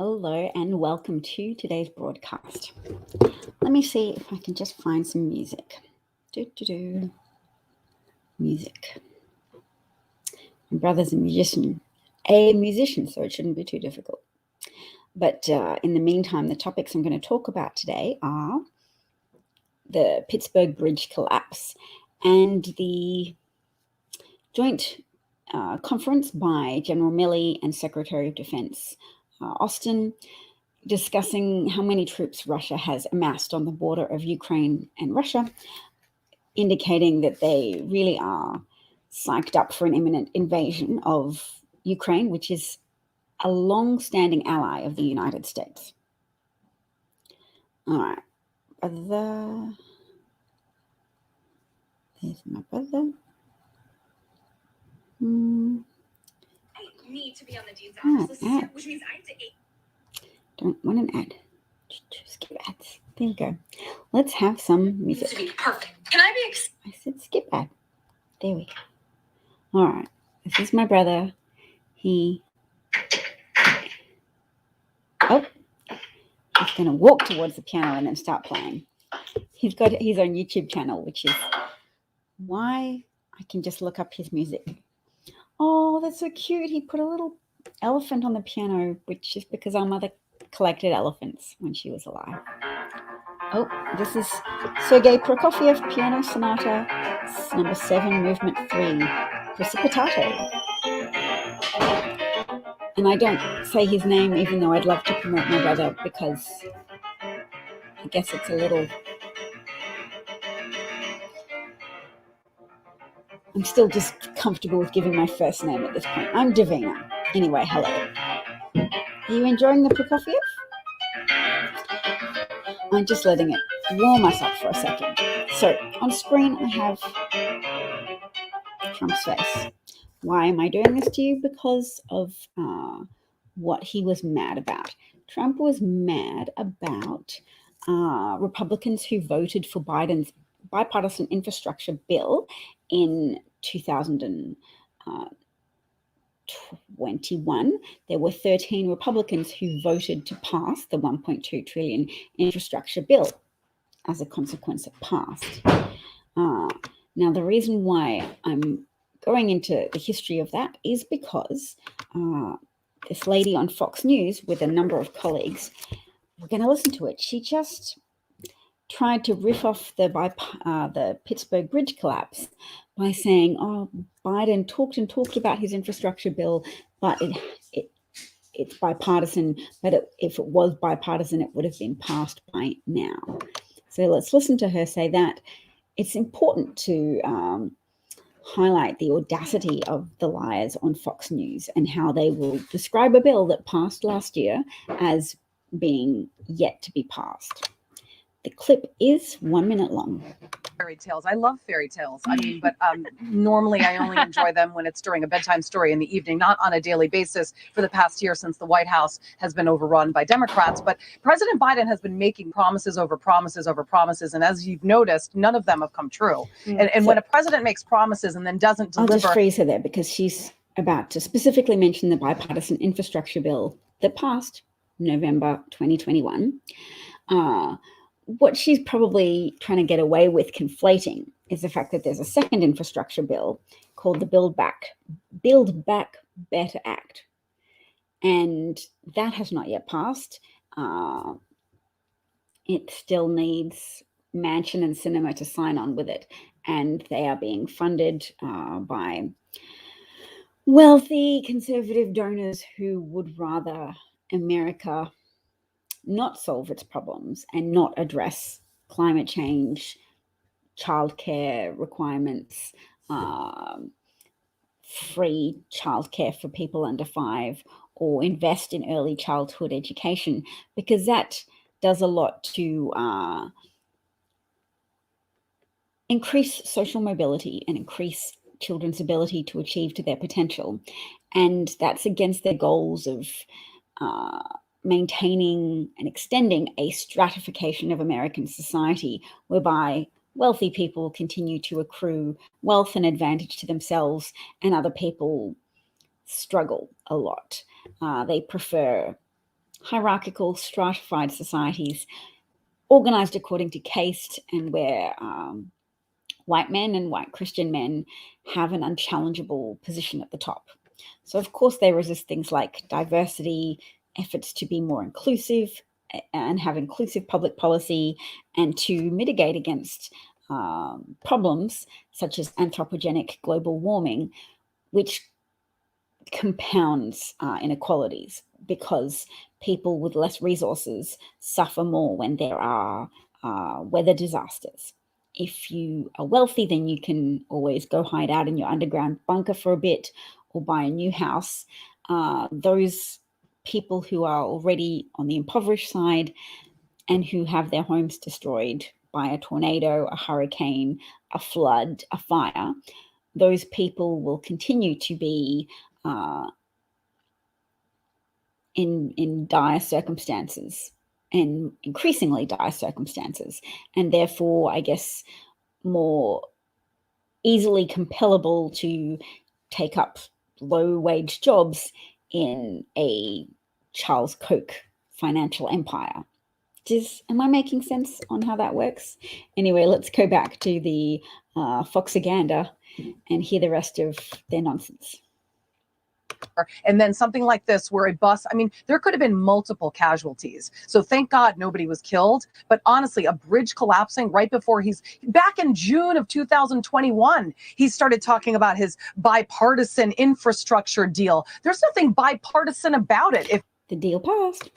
Hello and welcome to today's broadcast. Let me see if I can just find some music. Music. My brother's a musician, so it shouldn't be too difficult. But in the meantime, the topics I'm going to talk about today are the Pittsburgh Bridge collapse and the joint conference by General Milley and Secretary of Defense Austin, discussing how many troops Russia has amassed on the border of Ukraine and Russia, indicating that they really are psyched up for an imminent invasion of Ukraine, which is a long-standing ally of the United States. All right, brother. There's my brother. I need to be on the dean's office list, which means I have to eat. Don't want an ad. Skip ads. There you go. Let's have some music. To be perfect. Can I be? I said skip ad. There we go. All right. This is my brother. He's going to walk towards the piano and then start playing. He's got his own YouTube channel, which is why I can just look up his music. Oh, that's so cute. He put a little elephant on the piano, which is because our mother collected elephants when she was alive. Oh, this is Sergei Prokofiev, Piano Sonata, number 7, movement 3, Precipitato. And I don't say his name, even though I'd love to promote my brother, because I guess it's a little... I'm still just comfortable with giving my first name at this point. I'm Davina. Anyway, hello. Are you enjoying the Prokofiev? I'm just letting it warm us up for a second. So on screen I have Trump's face. Why am I doing this to you? Because of what he was mad about. Trump was mad about Republicans who voted for Biden's bipartisan infrastructure bill in 2021. There were 13 Republicans who voted to pass the $1.2 trillion infrastructure bill. As a consequence, it passed. Now, the reason why I'm going into the history of that is because this lady on Fox News with a number of colleagues, we're going to listen to it. She just tried to riff off the Pittsburgh Bridge collapse by saying, oh, Biden talked about his infrastructure bill, but it's bipartisan, but if it was bipartisan, it would have been passed by now. So let's listen to her say that. It's important to highlight the audacity of the liars on Fox News and how they will describe a bill that passed last year as being yet to be passed. The clip is 1 minute long. Fairy tales. I love fairy tales. I mean, but normally I only enjoy them when it's during a bedtime story in the evening, not on a daily basis for the past year since the White House has been overrun by Democrats. But President Biden has been making promises over promises over promises. And as you've noticed, none of them have come true. And so, when a president makes promises and then doesn't deliver. I'll just freeze her there because she's about to specifically mention the bipartisan infrastructure bill that passed November 2021. What she's probably trying to get away with conflating is the fact that there's a second infrastructure bill called the Build Back Better Act. And that has not yet passed. It still needs Manchin and Sinema to sign on with it. And they are being funded by wealthy conservative donors who would rather America not solve its problems and not address climate change, childcare requirements, free childcare for people under 5, or invest in early childhood education, because that does a lot to increase social mobility and increase children's ability to achieve to their potential. And that's against their goals of maintaining and extending a stratification of American society whereby wealthy people continue to accrue wealth and advantage to themselves and other people struggle a lot. They prefer hierarchical, stratified societies organized according to caste, and where white men and white Christian men have an unchallengeable position at the top. So, of course, they resist things like diversity, efforts to be more inclusive and have inclusive public policy, and to mitigate against problems such as anthropogenic global warming, which compounds inequalities, because people with less resources suffer more when there are weather disasters. If you are wealthy, then you can always go hide out in your underground bunker for a bit or buy a new house. Those people who are already on the impoverished side and who have their homes destroyed by a tornado, a hurricane, a flood, a fire, those people will continue to be in dire circumstances, and increasingly dire circumstances, and therefore, I guess, more easily compellable to take up low-wage jobs in a Charles Koch financial empire. Am I making sense on how that works? Anyway, let's go back to the Foxaganda and hear the rest of their nonsense. And then something like this where a bus, I mean, there could have been multiple casualties. So thank God nobody was killed. But honestly, a bridge collapsing right before back in June of 2021, he started talking about his bipartisan infrastructure deal. There's nothing bipartisan about it. If the deal passed.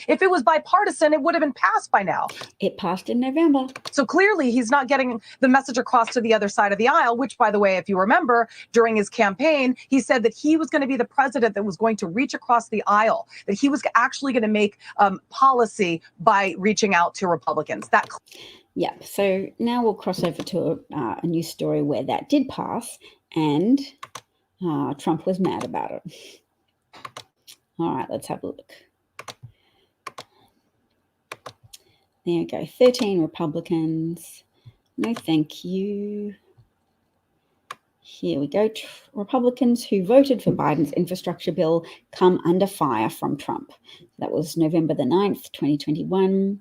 If it was bipartisan, it would have been passed by now. It passed in November. So clearly he's not getting the message across to the other side of the aisle, which, by the way, if you remember, during his campaign, he said that he was going to be the president that was going to reach across the aisle, that he was actually going to make policy by reaching out to Republicans. Yeah, so now we'll cross over to a news story where that did pass, and Trump was mad about it. All right, let's have a look. There you go, 13 Republicans. No, thank you. Here we go. Republicans who voted for Biden's infrastructure bill come under fire from Trump. That was November the 9th, 2021.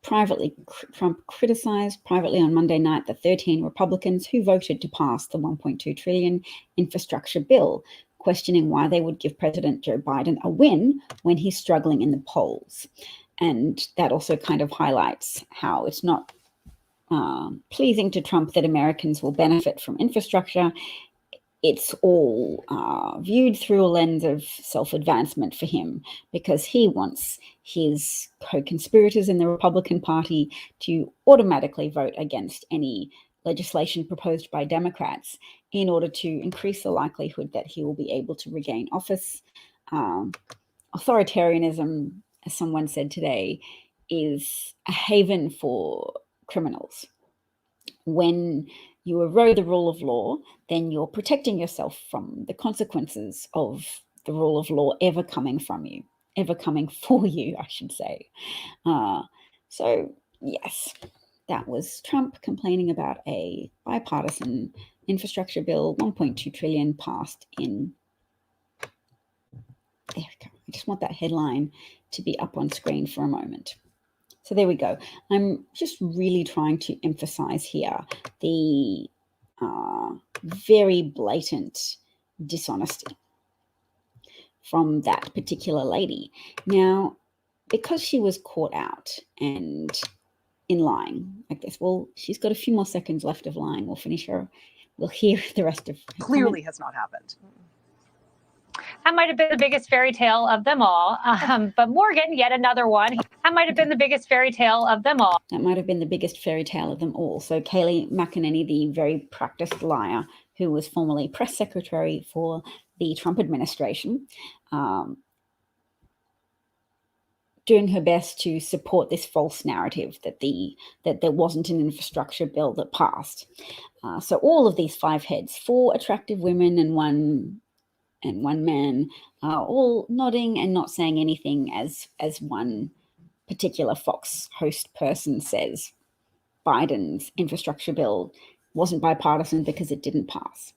Trump criticized privately on Monday night the 13 Republicans who voted to pass the $1.2 trillion infrastructure bill, questioning why they would give President Joe Biden a win when he's struggling in the polls. And that also kind of highlights how it's not pleasing to Trump that Americans will benefit from infrastructure. It's all viewed through a lens of self-advancement for him, because he wants his co-conspirators in the Republican Party to automatically vote against any legislation proposed by Democrats in order to increase the likelihood that he will be able to regain office. Authoritarianism, as someone said today, is a haven for criminals. When you erode the rule of law, then you're protecting yourself from the consequences of the rule of law ever coming for you, I should say. So, yes, that was Trump complaining about a bipartisan infrastructure bill, 1.2 trillion passed in. There we go. I just want that headline to be up on screen for a moment. So there we go. I'm just really trying to emphasize here the very blatant dishonesty from that particular lady. Now, because she was caught out and in lying, I guess, well, she's got a few more seconds left of lying. We'll finish her. We'll hear the rest of her clearly has not happened. That might have been the biggest fairy tale of them all. But Morgan, yet another one. That might have been the biggest fairy tale of them all. That might have been the biggest fairy tale of them all. So Kayleigh McEnany, the very practiced liar who was formerly press secretary for the Trump administration, doing her best to support this false narrative that there wasn't an infrastructure bill that passed. So all of these five heads, 4 attractive women and one man, all nodding and not saying anything as one particular Fox host person says. Biden's infrastructure bill wasn't bipartisan because it didn't pass.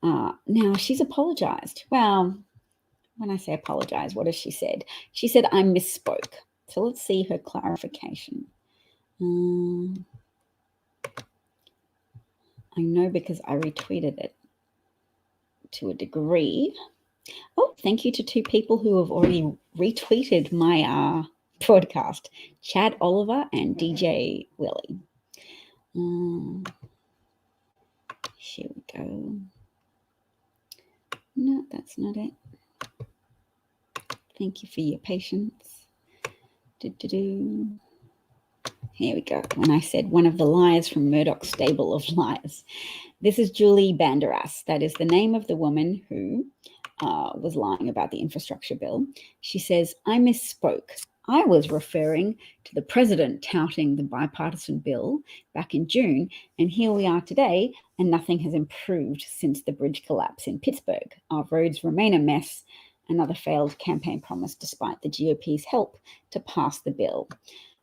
Now, she's apologized. Well, when I say apologize, what has she said? She said, I misspoke. So let's see her clarification. I know because I retweeted it to a degree. Oh, thank you to 2 people who have already retweeted my broadcast, Chad Oliver and DJ Willie. Here we go. No, that's not it. Thank you for your patience. Here we go. When I said one of the liars from Murdoch's stable of liars. This is Julie Banderas. That is the name of the woman who was lying about the infrastructure bill. She says, I misspoke. I was referring to the president touting the bipartisan bill back in June, and here we are today, and nothing has improved since the bridge collapse in Pittsburgh. Our roads remain a mess. Another failed campaign promise despite the GOP's help to pass the bill.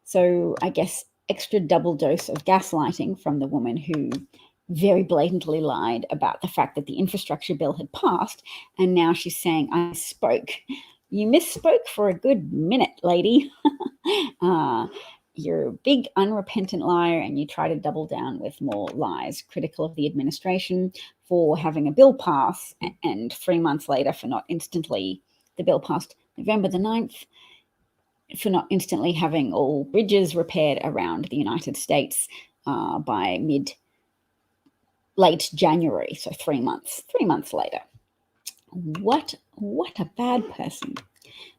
So I guess extra double dose of gaslighting from the woman who very blatantly lied about the fact that the infrastructure bill had passed, and now she's saying, I spoke. You misspoke for a good minute, lady. You're a big unrepentant liar, and you try to double down with more lies, critical of the administration for having a bill pass, and 3 months later for not instantly, the bill passed November the 9th, for not instantly having all bridges repaired around the United States by late January, so 3 months later. What a bad person.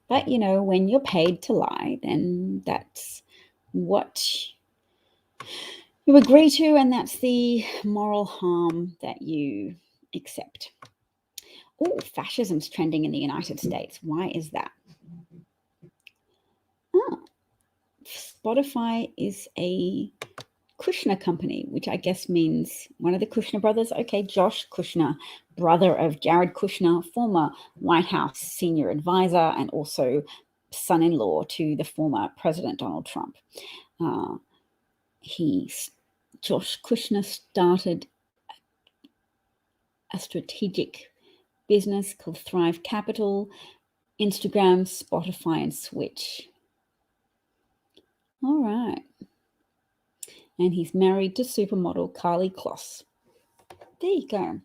But, you know, when you're paid to lie, then that's what you agree to, and that's the moral harm that you accept. Oh, fascism's trending in the United States. Why is that? Spotify is a Kushner company, which I guess means one of the Kushner brothers. Okay, Josh Kushner, brother of Jared Kushner, former White House senior advisor and also son-in-law to the former President Donald Trump. Josh Kushner started a strategic business called Thrive Capital, Instagram, Spotify, and Switch. All right. And he's married to supermodel Carly Kloss. There you go.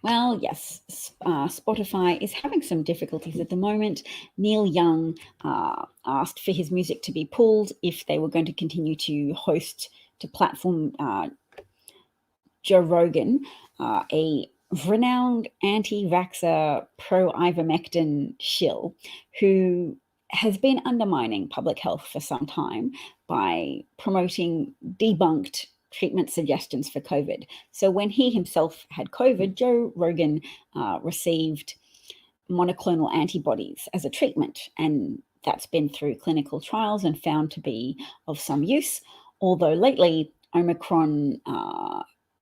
Well, yes, Spotify is having some difficulties at the moment. Neil Young asked for his music to be pulled if they were going to continue to platform Joe Rogan, a renowned anti-vaxxer, pro-ivermectin shill who has been undermining public health for some time by promoting debunked treatment suggestions for COVID. So when he himself had COVID, Joe Rogan received monoclonal antibodies as a treatment, and that's been through clinical trials and found to be of some use, although lately Omicron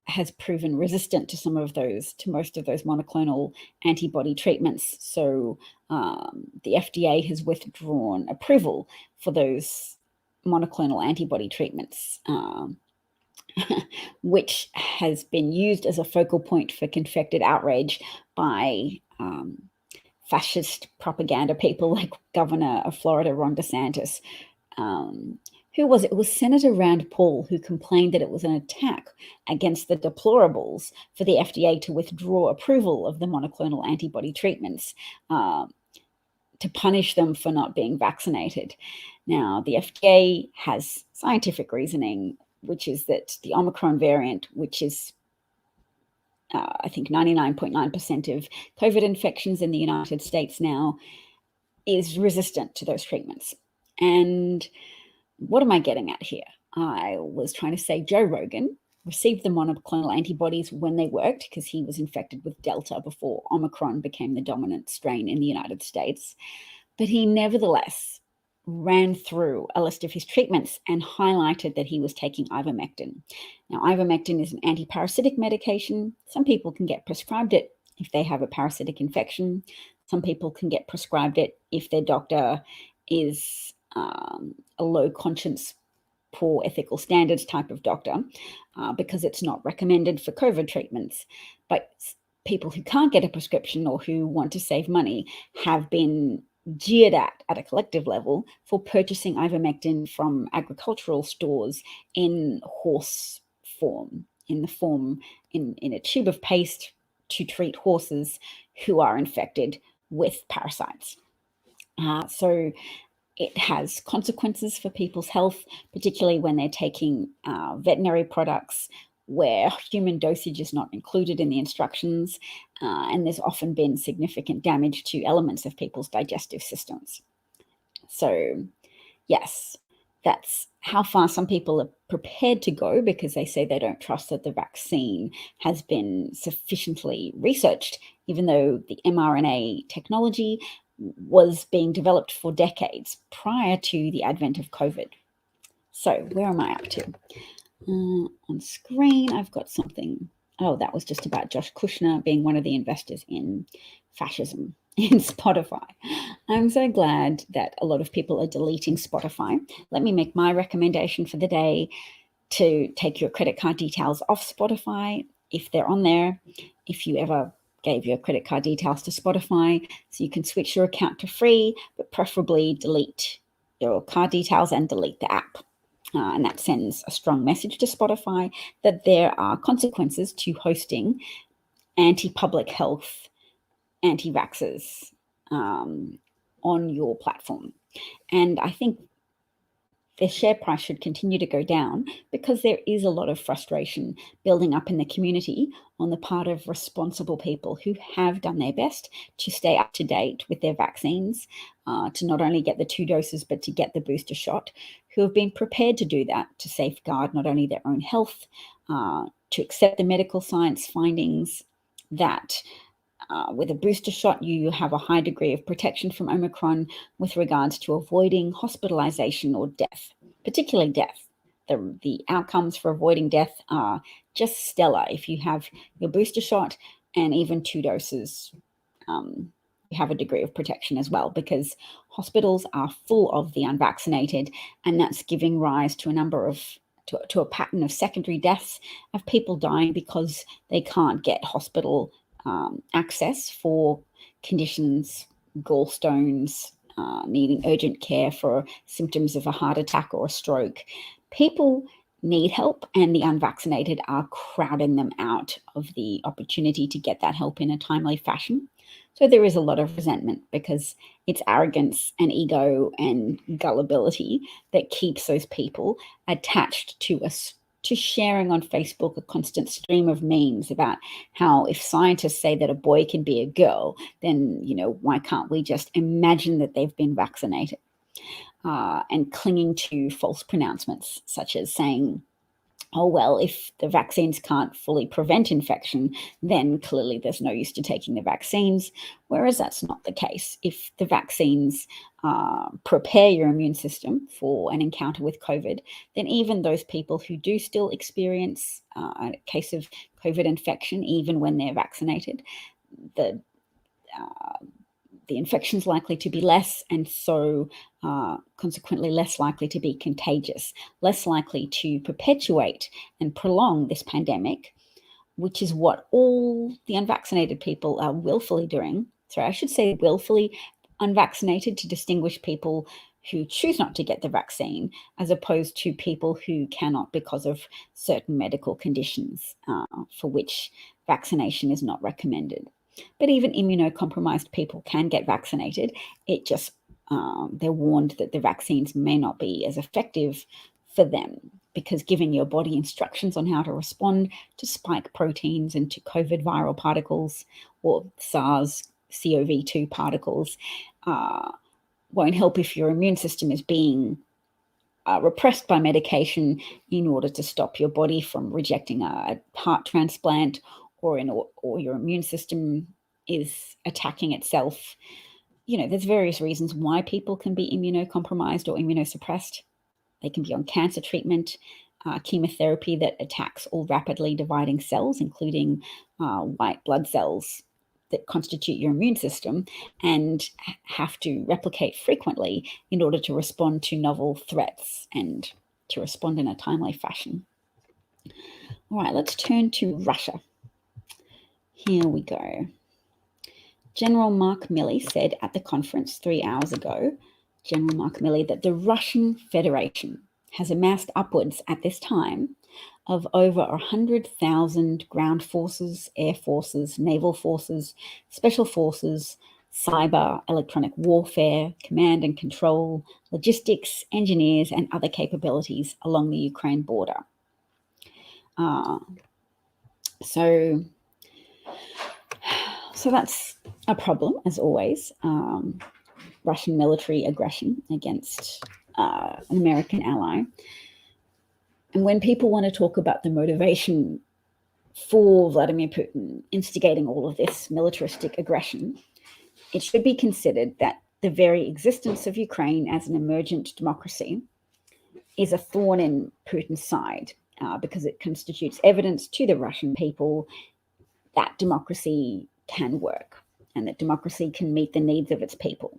has proven resistant to most of those monoclonal antibody treatments. So the FDA has withdrawn approval for those monoclonal antibody treatments, which has been used as a focal point for confected outrage by fascist propaganda people like Governor of Florida, Ron DeSantis. Who was it? It was Senator Rand Paul who complained that it was an attack against the deplorables for the FDA to withdraw approval of the monoclonal antibody treatments to punish them for not being vaccinated. Now, the FDA has scientific reasoning, which is that the Omicron variant, which is I think 99.9% of COVID infections in the United States now, is resistant to those treatments. And what am I getting at here? I was trying to say Joe Rogan received the monoclonal antibodies when they worked because he was infected with Delta before Omicron became the dominant strain in the United States. But he nevertheless ran through a list of his treatments and highlighted that he was taking ivermectin. Now, ivermectin is an antiparasitic medication. Some people can get prescribed it if they have a parasitic infection. Some people can get prescribed it if their doctor is a low conscience, poor ethical standards type of doctor, because it's not recommended for COVID treatments. But people who can't get a prescription or who want to save money have been jeered at a collective level for purchasing ivermectin from agricultural stores in horse form, in a tube of paste to treat horses who are infected with parasites. So it has consequences for people's health, particularly when they're taking veterinary products where human dosage is not included in the instructions, and there's often been significant damage to elements of people's digestive systems. So, yes, that's how far some people are prepared to go, because they say they don't trust that the vaccine has been sufficiently researched, even though the mRNA technology was being developed for decades prior to the advent of COVID. So where am I up to? On screen, I've got something. Oh, that was just about Josh Kushner being one of the investors in fascism in Spotify. I'm so glad that a lot of people are deleting Spotify. Let me make my recommendation for the day to take your credit card details off Spotify if they're on there. If you ever gave your credit card details to Spotify, so you can switch your account to free, but preferably delete your card details and delete the app. And that sends a strong message to Spotify that there are consequences to hosting anti-public health, anti-vaxxers on your platform. And I think the share price should continue to go down because there is a lot of frustration building up in the community on the part of responsible people who have done their best to stay up to date with their vaccines, to not only get the 2 doses, but to get the booster shot, who have been prepared to do that to safeguard not only their own health, to accept the medical science findings that with a booster shot, you have a high degree of protection from Omicron with regards to avoiding hospitalization or death, particularly death. The outcomes for avoiding death are just stellar if you have your booster shot, and even 2 doses, you have a degree of protection as well, because hospitals are full of the unvaccinated, and that's giving rise to a pattern of secondary deaths of people dying because they can't get hospital access for conditions, gallstones, needing urgent care for symptoms of a heart attack or a stroke. People need help, and the unvaccinated are crowding them out of the opportunity to get that help in a timely fashion. So there is a lot of resentment because it's arrogance and ego and gullibility that keeps those people attached to sharing on Facebook a constant stream of memes about how if scientists say that a boy can be a girl, then, why can't we just imagine that they've been vaccinated? And clinging to false pronouncements, such as saying, oh, well, if the vaccines can't fully prevent infection, then clearly there's no use to taking the vaccines, whereas that's not the case. If the vaccines prepare your immune system for an encounter with COVID, then even those people who do still experience a case of COVID infection, even when they're vaccinated, the infection's likely to be less, and so consequently less likely to be contagious, less likely to perpetuate and prolong this pandemic, which is what all the unvaccinated people are willfully doing. Sorry, I should say willfully unvaccinated to distinguish people who choose not to get the vaccine, as opposed to people who cannot because of certain medical conditions for which vaccination is not recommended. But even immunocompromised people can get vaccinated. It just, they're warned that the vaccines may not be as effective for them, because giving your body instructions on how to respond to spike proteins and to COVID viral particles or SARS-CoV-2 particles won't help if your immune system is being repressed by medication in order to stop your body from rejecting a heart transplant, or your immune system is attacking itself. There's various reasons why people can be immunocompromised or immunosuppressed. They can be on cancer treatment, chemotherapy that attacks all rapidly dividing cells, including white blood cells that constitute your immune system, and have to replicate frequently in order to respond to novel threats and to respond in a timely fashion. All right, let's turn to Russia. Here we go. General Mark Milley said at the conference 3 hours ago, General Mark Milley, that the Russian Federation has amassed upwards at this time of over 100,000 ground forces, air forces, naval forces, special forces, cyber, electronic warfare, command and control, logistics, engineers, and other capabilities along the Ukraine border. So that's a problem, as always. Russian military aggression against an American ally. And when people want to talk about the motivation for Vladimir Putin instigating all of this militaristic aggression, it should be considered that the very existence of Ukraine as an emergent democracy is a thorn in Putin's side, because it constitutes evidence to the Russian people that democracy can work and that democracy can meet the needs of its people.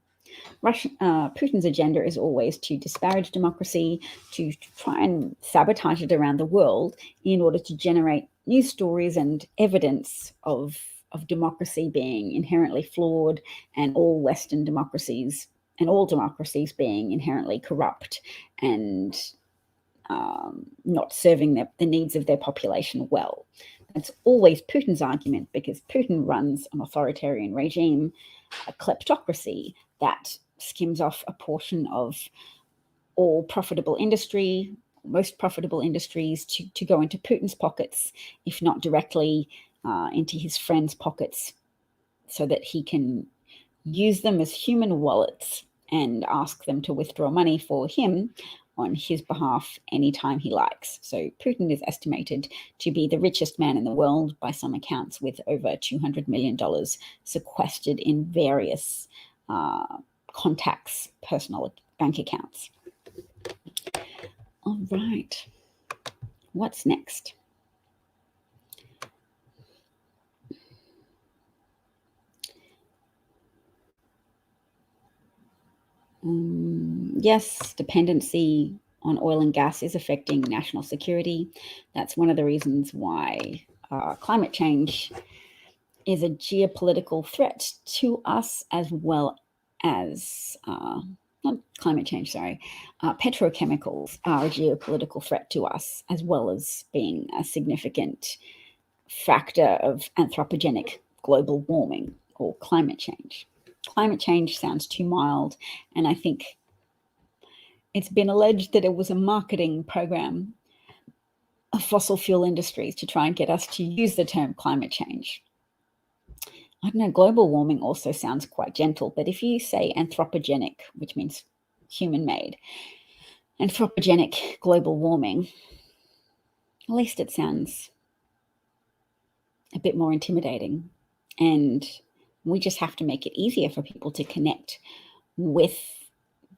Putin's agenda is always to disparage democracy, to try and sabotage it around the world in order to generate news stories and evidence of democracy being inherently flawed, and all Western democracies and all democracies being inherently corrupt and not serving the needs of their population well. That's always Putin's argument, because Putin runs an authoritarian regime, a kleptocracy that skims off a portion of all profitable industry, most profitable industries, to go into Putin's pockets, if not directly into his friends' pockets, so that he can use them as human wallets and ask them to withdraw money for him on his behalf anytime he likes. So Putin is estimated to be the richest man in the world by some accounts, with over $200 million sequestered in various contacts' personal bank accounts. All right, what's next? Yes, dependency on oil and gas is affecting national security. That's one of the reasons why climate change is a geopolitical threat to us, as well as, not climate change, sorry, petrochemicals are a geopolitical threat to us, as well as being a significant factor of anthropogenic global warming or climate change. Climate change sounds too mild, and I think it's been alleged that it was a marketing program of fossil fuel industries to try and get us to use the term climate change. I don't know, global warming also sounds quite gentle, but if you say anthropogenic, which means human-made, anthropogenic global warming, at least it sounds a bit more intimidating. And we just have to make it easier for people to connect with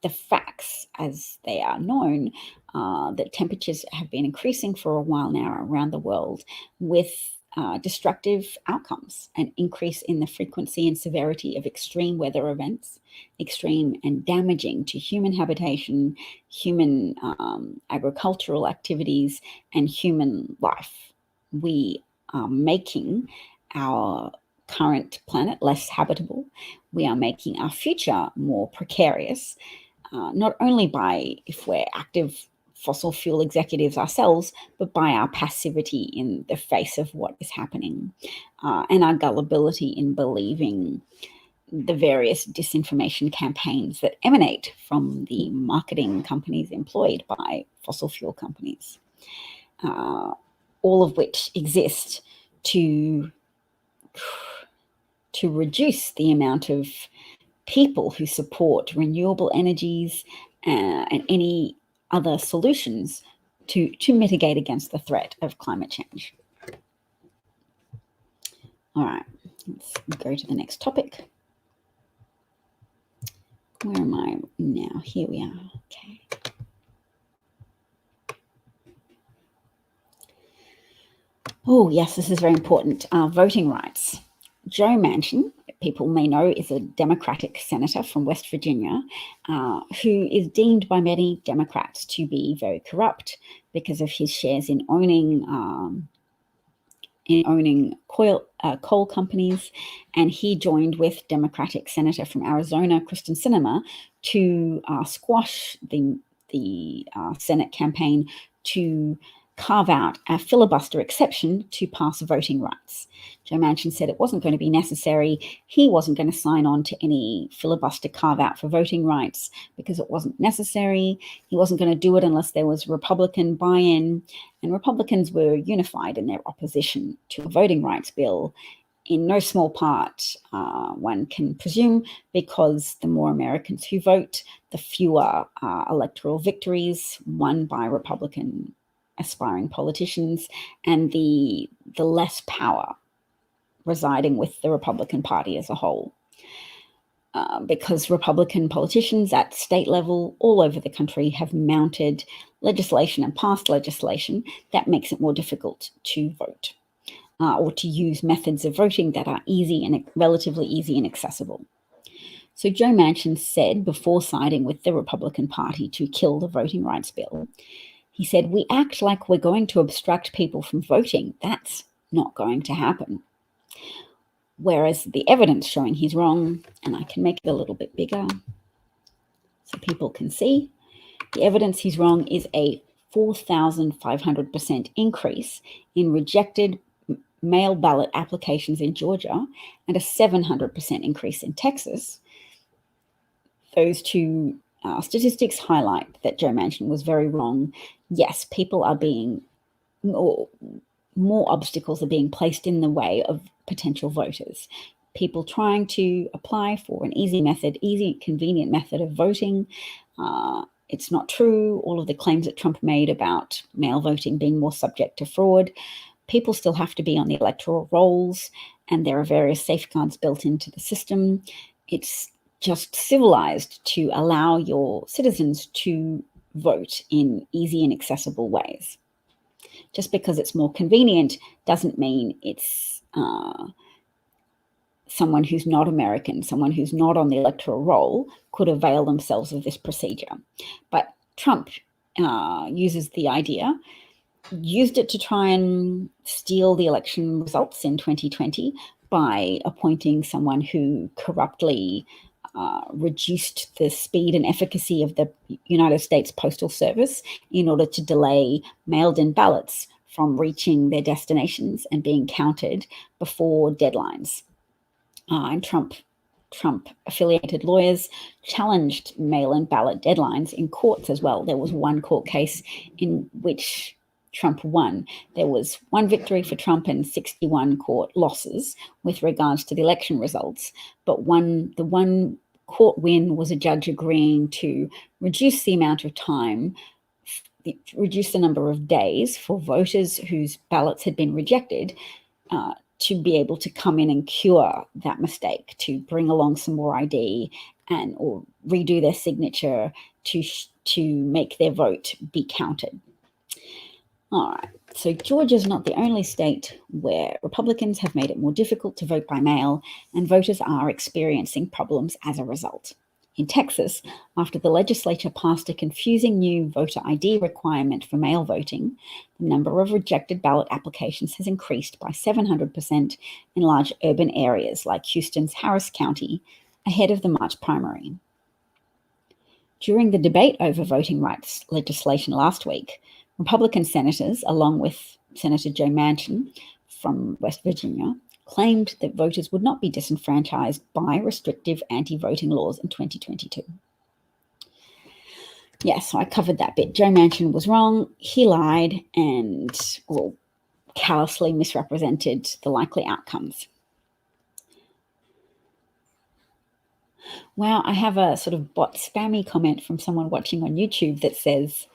the facts as they are known, that temperatures have been increasing for a while now around the world, with destructive outcomes, an increase in the frequency and severity of extreme weather events, extreme and damaging to human habitation, human agricultural activities, and human life. We are making our current planet less habitable. We are making our future more precarious, not only by, if we're active fossil fuel executives ourselves, but by our passivity in the face of what is happening, and our gullibility in believing the various disinformation campaigns that emanate from the marketing companies employed by fossil fuel companies, all of which exist to reduce the amount of people who support renewable energies and any other solutions to mitigate against the threat of climate change. All right, let's go to the next topic. Where am I now? Here we are. Okay. Oh, yes, this is very important. Voting rights. Joe Manchin, people may know, is a Democratic senator from West Virginia, who is deemed by many Democrats to be very corrupt because of his shares in owning in owning coal companies, and he joined with Democratic Senator from Arizona, Kristen Sinema, to squash the Senate campaign to carve out a filibuster exception to pass voting rights. Joe Manchin said it wasn't going to be necessary. He wasn't going to sign on to any filibuster carve out for voting rights because it wasn't necessary. He wasn't going to do it unless there was Republican buy-in, and Republicans were unified in their opposition to a voting rights bill, in no small part, one can presume, because the more Americans who vote, the fewer electoral victories won by Republican aspiring politicians, and the less power residing with the Republican Party as a whole. Because Republican politicians at state level all over the country have mounted legislation and passed legislation that makes it more difficult to vote or to use methods of voting that are easy and relatively easy and accessible. So Joe Manchin said, before siding with the Republican Party to kill the voting rights bill, he said, "We act like we're going to obstruct people from voting. That's not going to happen." Whereas the evidence showing he's wrong, and I can make it a little bit bigger so people can see, the evidence he's wrong is a 4,500% increase in rejected mail ballot applications in Georgia and a 700% increase in Texas. Those two statistics highlight that Joe Manchin was very wrong. Yes, people are being, or more obstacles are being placed in the way of potential voters. People trying to apply for an easy, convenient method of voting. It's not true. All of the claims that Trump made about mail voting being more subject to fraud. People still have to be on the electoral rolls, and there are various safeguards built into the system. It's just civilized to allow your citizens to vote in easy and accessible ways. Just because it's more convenient doesn't mean it's someone who's not American, someone who's not on the electoral roll could avail themselves of this procedure. But Trump used it to try and steal the election results in 2020 by appointing someone who corruptly reduced the speed and efficacy of the United States Postal Service in order to delay mailed-in ballots from reaching their destinations and being counted before deadlines. And Trump-affiliated lawyers challenged mail-in ballot deadlines in courts as well. There was one court case in which Trump won. There was one victory for Trump and 61 court losses with regards to the election results. But the one court win was a judge agreeing to reduce the amount of time, reduce the number of days for voters whose ballots had been rejected to be able to come in and cure that mistake, to bring along some more ID or redo their signature to make their vote be counted. All right, so Georgia's not the only state where Republicans have made it more difficult to vote by mail, and voters are experiencing problems as a result. In Texas, after the legislature passed a confusing new voter ID requirement for mail voting, the number of rejected ballot applications has increased by 700% in large urban areas like Houston's Harris County, ahead of the March primary. During the debate over voting rights legislation last week, Republican senators, along with Senator Joe Manchin from West Virginia, claimed that voters would not be disenfranchised by restrictive anti-voting laws in 2022. Yes, so I covered that bit. Joe Manchin was wrong. He lied and callously misrepresented the likely outcomes. Wow, I have a sort of bot spammy comment from someone watching on YouTube that says,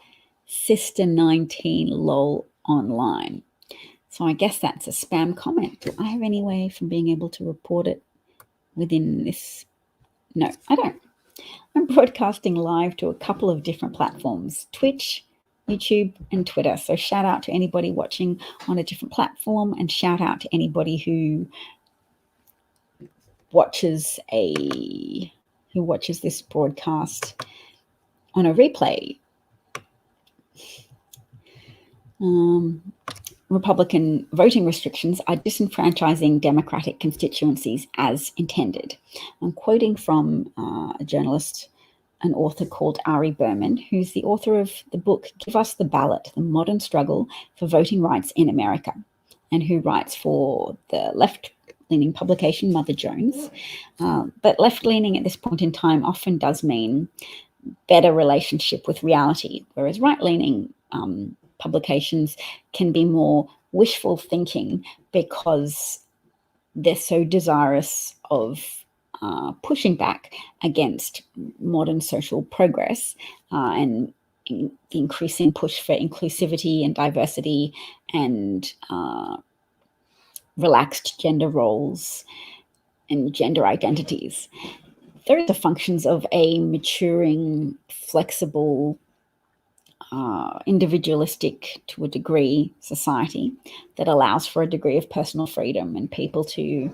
Sister 19 lol online. So I guess that's a spam comment. Do I have any way from being able to report it within this? No, I don't. I'm broadcasting live to a couple of different platforms, Twitch, YouTube, and Twitter. So shout out to anybody watching on a different platform, and shout out to anybody who watches this broadcast on a replay. Republican voting restrictions are disenfranchising Democratic constituencies as intended. I'm quoting from a journalist, an author called Ari Berman, who's the author of the book Give Us the Ballot, The Modern Struggle for Voting Rights in America, and who writes for the left-leaning publication Mother Jones. But left-leaning at this point in time often does mean better relationship with reality, whereas right-leaning publications can be more wishful thinking because they're so desirous of pushing back against modern social progress and the increasing push for inclusivity and diversity and relaxed gender roles and gender identities. They're the functions of a maturing, flexible, individualistic to a degree society that allows for a degree of personal freedom and people to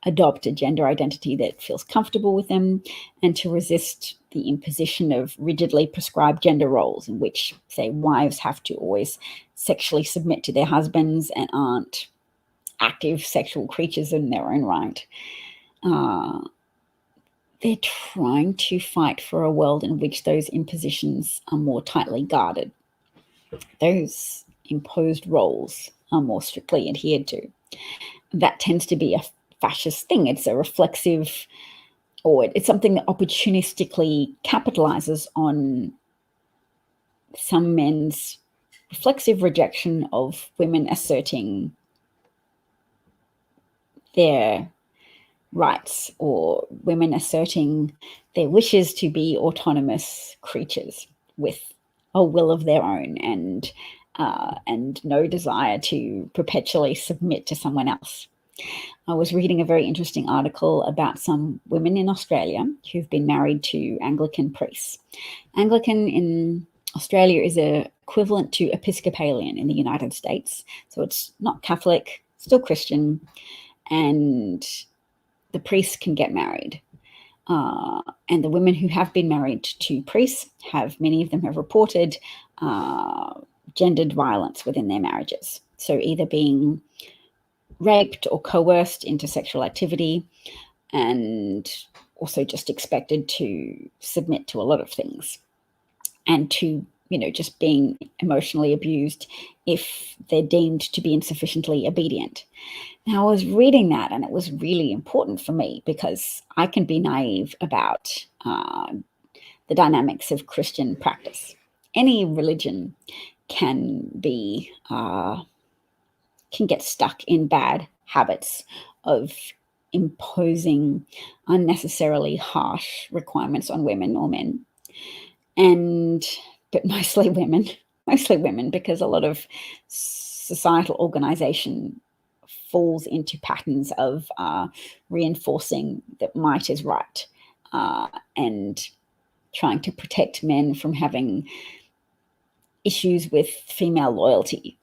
adopt a gender identity that feels comfortable with them and to resist the imposition of rigidly prescribed gender roles in which, say, wives have to always sexually submit to their husbands and aren't active sexual creatures in their own right. They're trying to fight for a world in which those impositions are more tightly guarded. Those imposed roles are more strictly adhered to. That tends to be a fascist thing. It's a reflexive, or it's something that opportunistically capitalizes on some men's reflexive rejection of women asserting their rights or women asserting their wishes to be autonomous creatures with a will of their own and no desire to perpetually submit to someone else. I was reading a very interesting article about some women in Australia who've been married to Anglican priests. Anglican in Australia is equivalent to Episcopalian in the United States. So it's not Catholic, still Christian, and the priests can get married. And the women who have been married to priests many of them have reported gendered violence within their marriages. So either being raped or coerced into sexual activity and also just expected to submit to a lot of things and to, just being emotionally abused if they're deemed to be insufficiently obedient. Now, I was reading that and it was really important for me because I can be naive about the dynamics of Christian practice. Any religion can get stuck in bad habits of imposing unnecessarily harsh requirements on women or men, but mostly women, because a lot of societal organization falls into patterns of reinforcing that might is right and trying to protect men from having issues with female loyalty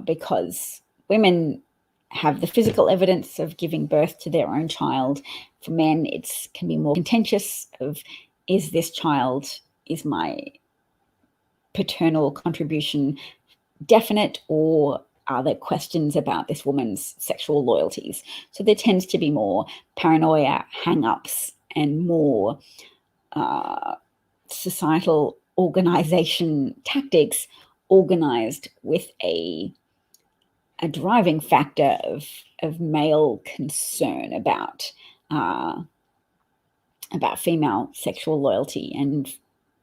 because women have the physical evidence of giving birth to their own child. For men, it can be more contentious of, is my paternal contribution definite, or are there questions about this woman's sexual loyalties? So there tends to be more paranoia, hang-ups, and more societal organization tactics organized with a driving factor of male concern about female sexual loyalty and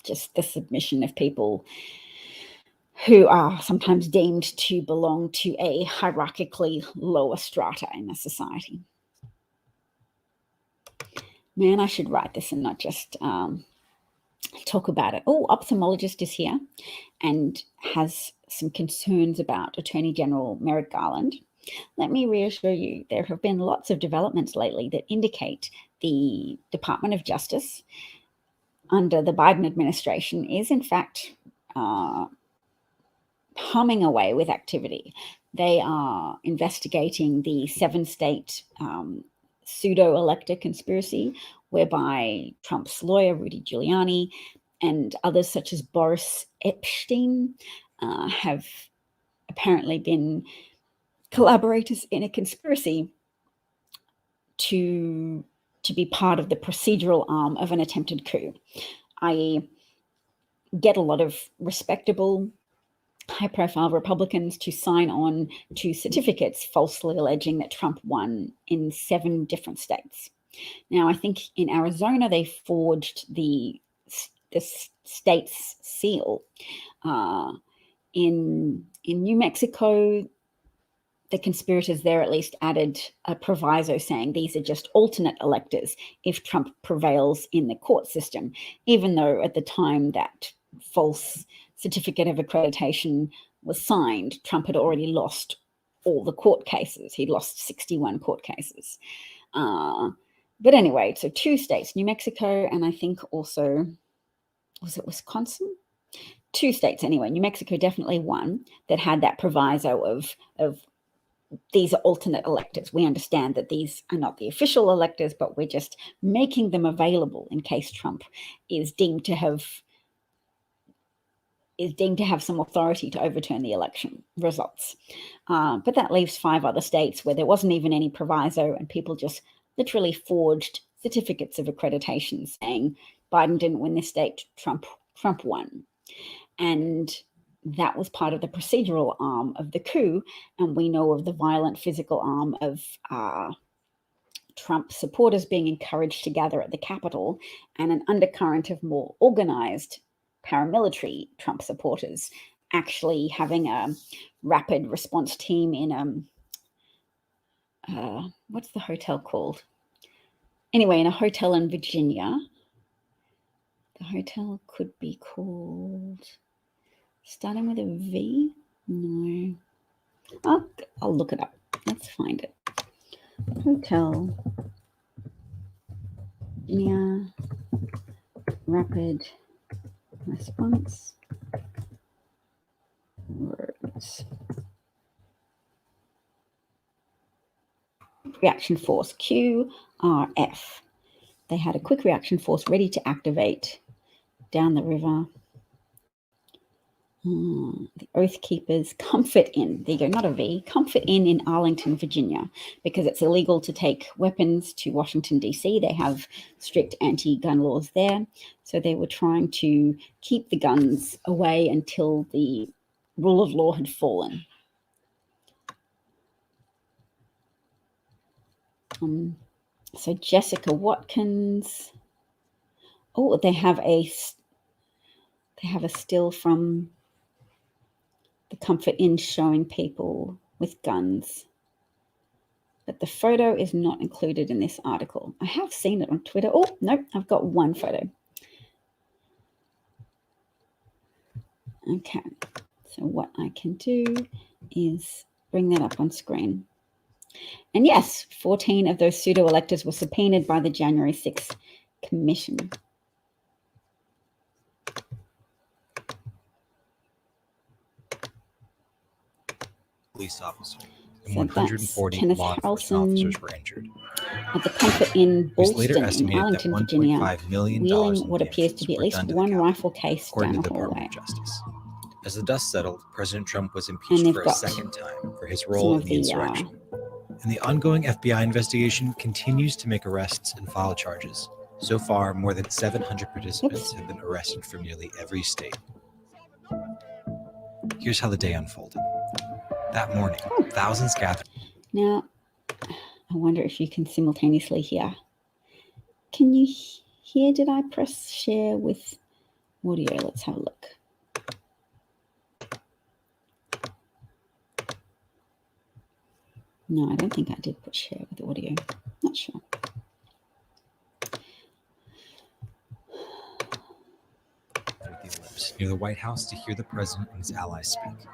just the submission of people who are sometimes deemed to belong to a hierarchically lower strata in the society. Man, I should write this and not just talk about it. Oh, ophthalmologist is here and has some concerns about Attorney General Merrick Garland. Let me reassure you, there have been lots of developments lately that indicate the Department of Justice under the Biden administration is in fact humming away with activity. They are investigating the 7-state pseudo-elector conspiracy, whereby Trump's lawyer, Rudy Giuliani, and others such as Boris Epshteyn have apparently been collaborators in a conspiracy to be part of the procedural arm of an attempted coup, i.e., get a lot of respectable, high-profile Republicans to sign on to certificates falsely alleging that Trump won in 7 different states. Now, I think in Arizona they forged the state's seal. In New Mexico, the conspirators there at least added a proviso saying these are just alternate electors if Trump prevails in the court system, even though at the time that false certificate of accreditation was signed, Trump had already lost all the court cases. He'd lost 61 court cases. But anyway, so 2 states, New Mexico, and I think also, was it Wisconsin? 2 states anyway. New Mexico definitely one that had that proviso of these are alternate electors. We understand that these are not the official electors, but we're just making them available in case Trump is deemed to have some authority to overturn the election results. But that leaves 5 other states where there wasn't even any proviso, and people just literally forged certificates of accreditation saying Biden didn't win this state, Trump won. And that was part of the procedural arm of the coup, and we know of the violent physical arm of Trump supporters being encouraged to gather at the Capitol, and an undercurrent of more organized paramilitary Trump supporters actually having a rapid response team in what's the hotel called? Anyway, in a hotel in Virginia. The hotel could be called, starting with a V? No. I'll look it up. Let's find it. Hotel Virginia Rapid Response Words. Reaction Force, QRF. They had a quick reaction force ready to activate down the river. The Oath Keepers, Comfort Inn. There you go, not a V. Comfort Inn in Arlington, Virginia, because it's illegal to take weapons to Washington, D.C. They have strict anti-gun laws there. So they were trying to keep the guns away until the rule of law had fallen. So Jessica Watkins. Oh, they have a still from the Comfort Inn showing people with guns, but the photo is not included in this article. I have seen it on Twitter. Oh, no, I've got one photo. Okay, so what I can do is bring that up on screen. And yes, 14 of those pseudo-electors were subpoenaed by the January 6th Commission. Police officer and So 140 Kenneth law enforcement Harrelson officers were injured. At the Comfort Inn It was later Ballston in estimated that Arlington, Virginia, $1.5 million wheeling in what appears to damages be at were least done to the one Capitol, rifle case according down to a the Department hallway. of Justice. As the dust settled, President Trump was And impeached they've for a got second time for his some role of in the the, insurrection. And the ongoing FBI investigation continues to make arrests and file charges. So far, more than 700 participants have been arrested from nearly every state. Here's how the day unfolded. That morning, thousands gathered. Now, I wonder if you can simultaneously hear. Can you hear? Did I press share with audio? Let's have a look. No, I don't think I did put share with audio. Not sure. Near the White House to hear the president and his allies speak.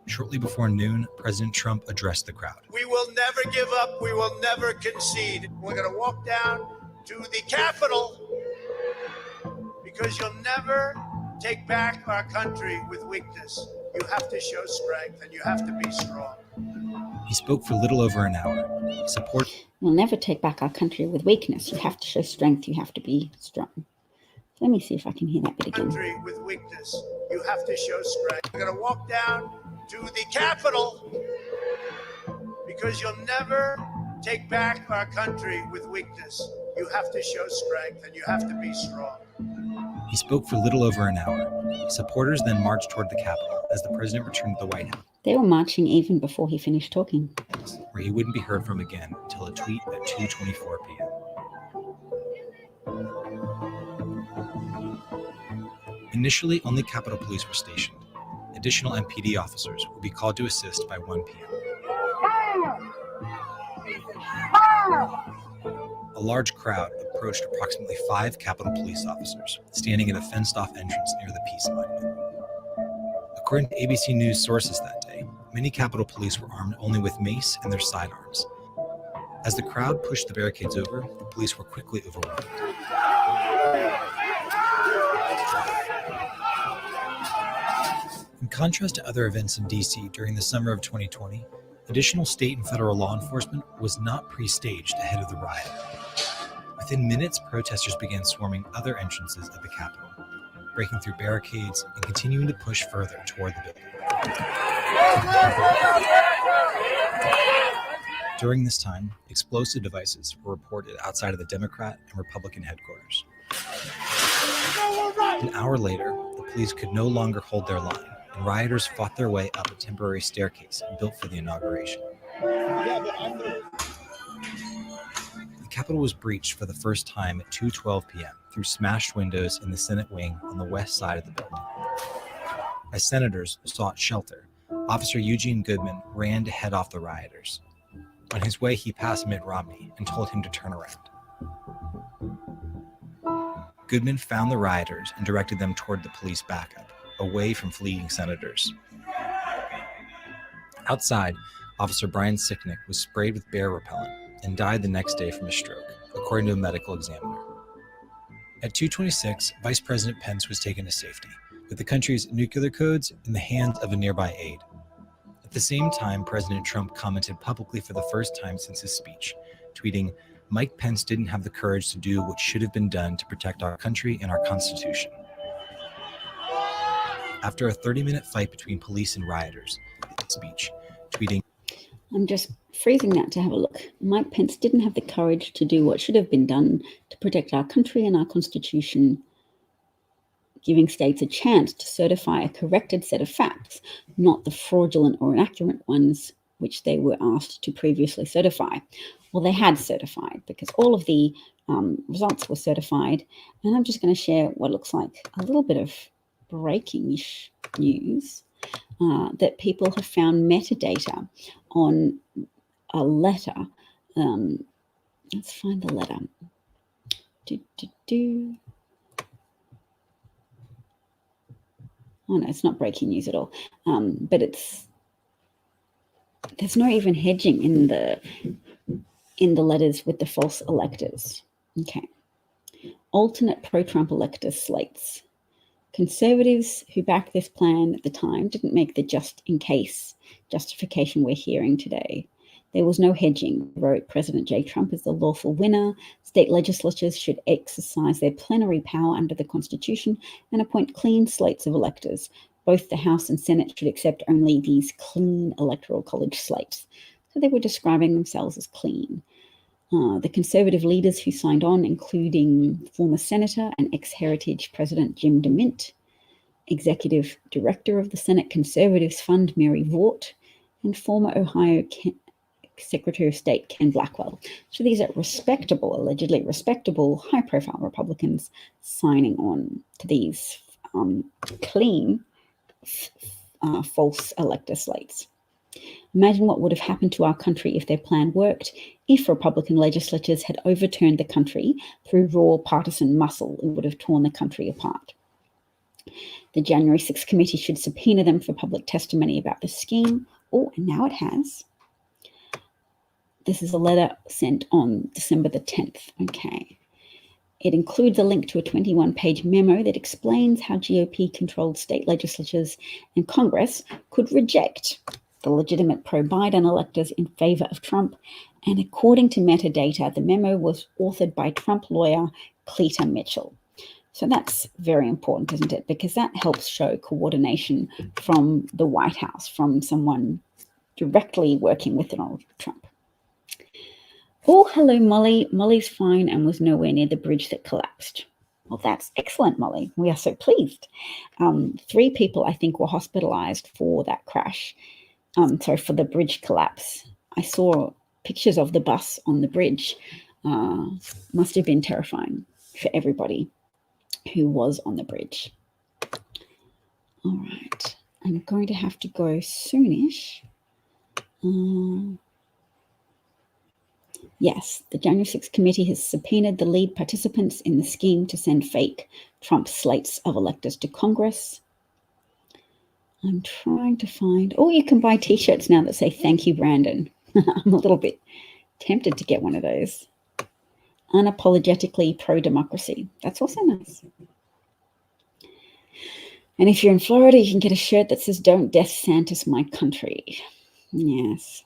Shortly before noon, President Trump addressed the crowd. We will never give up. We will never concede. We're going to walk down to the Capitol because you'll never take back our country with weakness. You have to show strength and you have to be strong. He spoke for a little over an hour. Support. We'll never take back our country with weakness. You have to show strength. You have to be strong. Let me see if I can hear that bit again. Country with weakness. You have to show strength. We're going to walk down to the Capitol because you'll never take back our country with weakness. You have to show strength and you have to be strong. He spoke for little over an hour. Supporters then marched toward the Capitol as the president returned to the White House, They were marching even before he finished talking. where he wouldn't be heard from again until a tweet at 2:24 p.m. Initially, only Capitol Police were stationed. Additional MPD officers would be called to assist by 1 p.m. A large crowd approached approximately 5 Capitol Police officers, standing at a fenced-off entrance near the Peace Monument. According to ABC News sources that day, many Capitol Police were armed only with mace and their sidearms. As the crowd pushed the barricades over, the police were quickly overwhelmed. In contrast to other events in D.C. during the summer of 2020, additional state and federal law enforcement was not pre-staged ahead of the riot. Within minutes, protesters began swarming other entrances at the Capitol, breaking through barricades and continuing to push further toward the building. During this time, explosive devices were reported outside of the Democrat and Republican headquarters. An hour later, the police could no longer hold their line, and rioters fought their way up a temporary staircase built for the inauguration. The Capitol was breached for the first time at 2:12 p.m. through smashed windows in the Senate wing on the west side of the building. As senators sought shelter, Officer Eugene Goodman ran to head off the rioters. On his way, he passed Mitt Romney and told him to turn around. Goodman found the rioters and directed them toward the police backup, away from fleeing senators. Outside, Officer Brian Sicknick was sprayed with bear repellent and died the next day from a stroke, according to a medical examiner. At 2:26, Vice President Pence was taken to safety, with the country's nuclear codes in the hands of a nearby aide. At the same time, President Trump commented publicly for the first time since his speech, tweeting, "Mike Pence didn't have the courage to do what should have been done to protect our country and our Constitution." After a 30-minute fight between police and rioters, his speech, tweeting, I'm just freezing that to have a look. Mike Pence didn't have the courage to do what should have been done to protect our country and our Constitution, giving states a chance to certify a corrected set of facts, not the fraudulent or inaccurate ones which they were asked to previously certify. Well, they had certified because all of the results were certified. And I'm just going to share what looks like a little bit of breaking-ish news that people have found metadata on a letter. Let's find the letter. Oh no, it's not breaking news at all. But there's no even hedging in the letters with the false electors. Okay. Alternate pro-Trump elector slates. Conservatives who backed this plan at the time didn't make the just in case justification we're hearing today. There was no hedging, wrote President J. Trump as the lawful winner. State legislatures should exercise their plenary power under the Constitution and appoint clean slates of electors. Both the House and Senate should accept only these clean electoral college slates. So they were describing themselves as clean. The conservative leaders who signed on, including former Senator and ex-Heritage President Jim DeMint, Executive Director of the Senate Conservatives Fund Mary Vaught, and former Ohio Secretary of State Ken Blackwell. So these are respectable, allegedly respectable, high-profile Republicans signing on to these clean false elector slates. Imagine what would have happened to our country if their plan worked. If Republican legislatures had overturned the country through raw partisan muscle, it would have torn the country apart. The January 6th committee should subpoena them for public testimony about the scheme. Oh, and now it has. This is a letter sent on December the 10th. Okay. It includes a link to a 21-page memo that explains how GOP-controlled state legislatures and Congress could reject the legitimate pro-Biden electors in favor of Trump. And according to metadata, the memo was authored by Trump lawyer Cleta Mitchell. So that's very important, isn't it? Because that helps show coordination from the White House, from someone directly working with Donald Trump. Oh, hello, Molly. Molly's fine and was nowhere near the bridge that collapsed. Well, that's excellent, Molly. We are so pleased. 3 people, I think, were hospitalized for that crash. For the bridge collapse. I saw pictures of the bus on the bridge. Must have been terrifying for everybody who was on the bridge. All right. I'm going to have to go soonish. Yes, the January 6th committee has subpoenaed the lead participants in the scheme to send fake Trump slates of electors to Congress. I'm trying to find... Oh, you can buy T-shirts now that say, "Thank you, Brandon." I'm a little bit tempted to get one of those. Unapologetically pro-democracy. That's also nice. And if you're in Florida, you can get a shirt that says, "Don't Death Santis my country." Yes.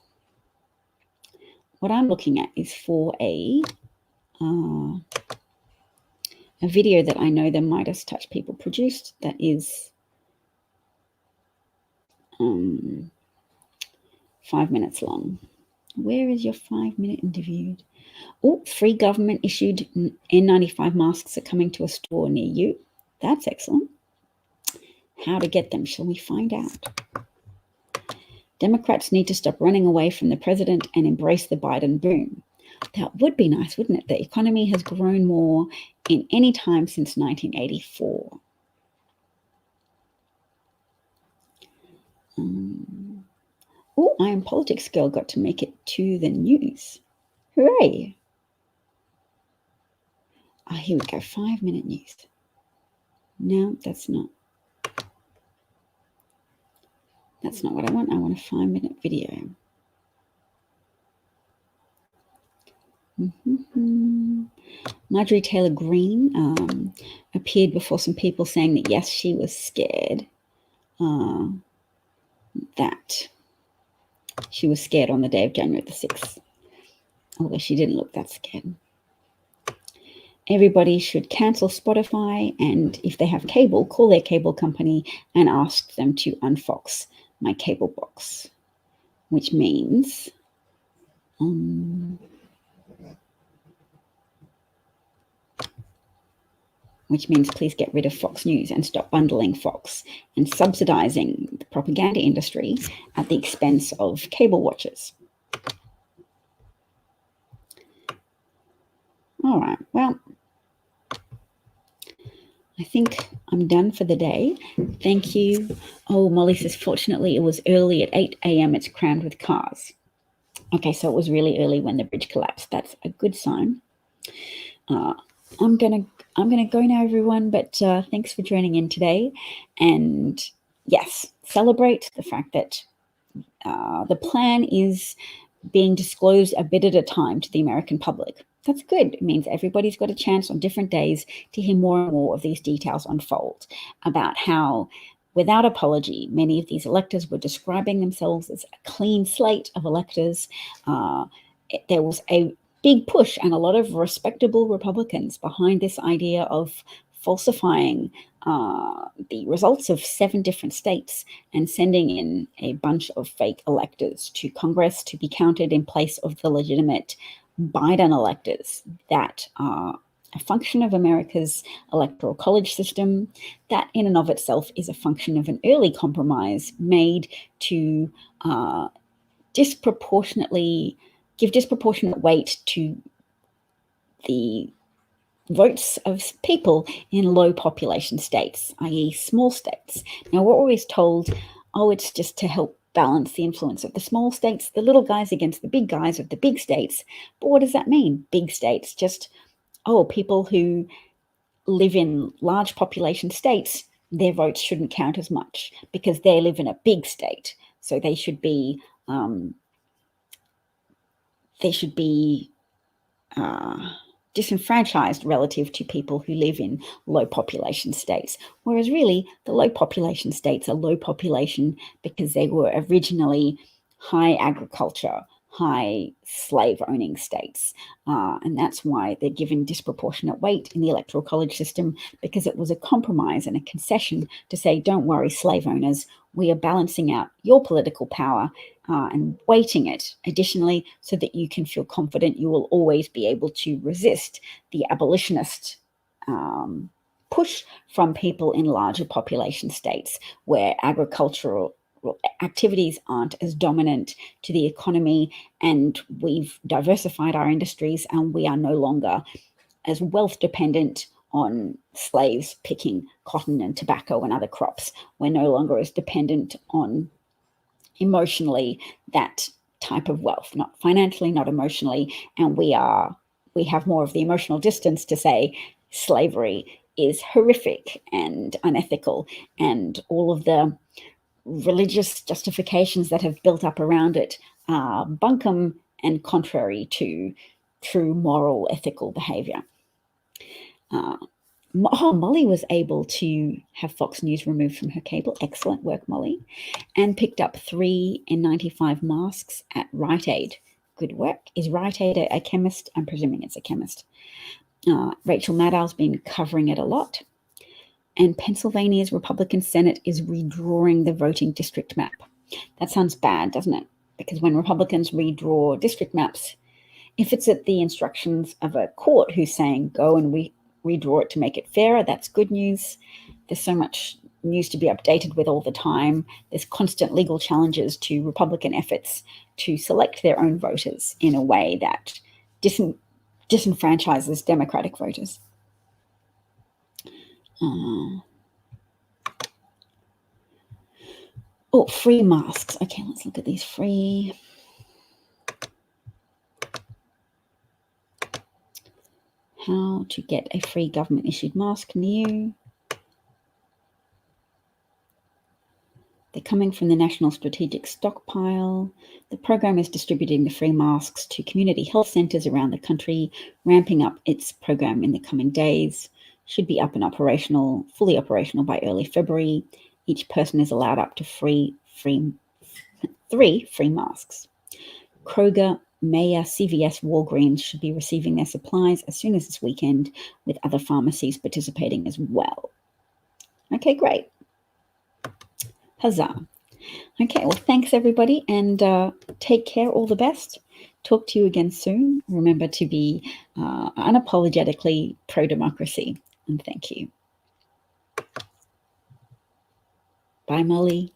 What I'm looking at is for a video that I know the Midas Touch people produced that is 5 minutes long. Where is your 5-minute interview? Oh, 3 government issued N95 masks are coming to a store near you. That's excellent. How to get them? Shall we find out? Democrats need to stop running away from the president and embrace the Biden boom. That would be nice, wouldn't it? The economy has grown more in any time since 1984. Oh, I Am Politics Girl got to make it to the news. Hooray. Oh, here we go, 5-minute news. No, that's not what I want. I want a 5-minute video. Marjorie Taylor Greene appeared before some people saying that, yes, she was scared. That she was scared on the day of January the 6th, although she didn't look that scared. Everybody should cancel Spotify, and if they have cable, call their cable company and ask them to unfox my cable box, which means please get rid of Fox News and stop bundling Fox and subsidizing the propaganda industry at the expense of cable watchers. All right, well, I think I'm done for the day. Thank you. Oh, Molly says, fortunately, it was early at 8 a.m. It's crammed with cars. Okay, so it was really early when the bridge collapsed. That's a good sign. I'm gonna go now, everyone, but thanks for joining in today. And yes, celebrate the fact that the plan is being disclosed a bit at a time to the American public. That's good. It means everybody's got a chance on different days to hear more and more of these details unfold about how, without apology, many of these electors were describing themselves as a clean slate of electors. There was a big push and a lot of respectable Republicans behind this idea of falsifying the results of 7 different states and sending in a bunch of fake electors to Congress to be counted in place of the legitimate Biden electors that are a function of America's electoral college system. That in and of itself is a function of an early compromise made to give disproportionate weight to the votes of people in low population states, i.e. small states. Now, we're always told, oh, it's just to help balance the influence of the small states, the little guys against the big guys of the big states. But what does that mean? Big states, just, people who live in large population states, their votes shouldn't count as much because they live in a big state. So they should be disenfranchised relative to people who live in low population states. Whereas really, the low population states are low population because they were originally high agriculture, high slave owning states. And that's why they're given disproportionate weight in the electoral college system, because it was a compromise and a concession to say, don't worry, slave owners, we are balancing out your political power and weighting it additionally so that you can feel confident you will always be able to resist the abolitionist push from people in larger population states where agricultural activities aren't as dominant to the economy, and we've diversified our industries and we are no longer as wealth dependent on slaves picking cotton and tobacco and other crops. We're no longer as dependent on emotionally that type of wealth, not financially, not emotionally, and we have more of the emotional distance to say slavery is horrific and unethical, and all of the religious justifications that have built up around it are bunkum and contrary to true moral, ethical behavior. Molly was able to have Fox News removed from her cable. Excellent work, Molly. And picked up 3 N95 masks at Rite Aid. Good work. Is Rite Aid a chemist? I'm presuming it's a chemist. Rachel Maddow's been covering it a lot. And Pennsylvania's Republican Senate is redrawing the voting district map. That sounds bad, doesn't it? Because when Republicans redraw district maps, if it's at the instructions of a court who's saying go and redraw it to make it fairer, that's good news. There's so much news to be updated with all the time. There's constant legal challenges to Republican efforts to select their own voters in a way that disenfranchises Democratic voters. Free masks. Okay, let's look at these free. How to get a free government-issued mask near you. They're coming from the National Strategic Stockpile. The program is distributing the free masks to community health centres around the country, ramping up its program in the coming days. Should be up and operational, fully operational by early February. Each person is allowed up to 3 free masks. Kroger, Meijer, CVS, Walgreens should be receiving their supplies as soon as this weekend, with other pharmacies participating as well. Okay, great. Huzzah. Okay, well, thanks everybody, and take care. All the best. Talk to you again soon. Remember to be unapologetically pro-democracy, and thank you. Bye, Molly.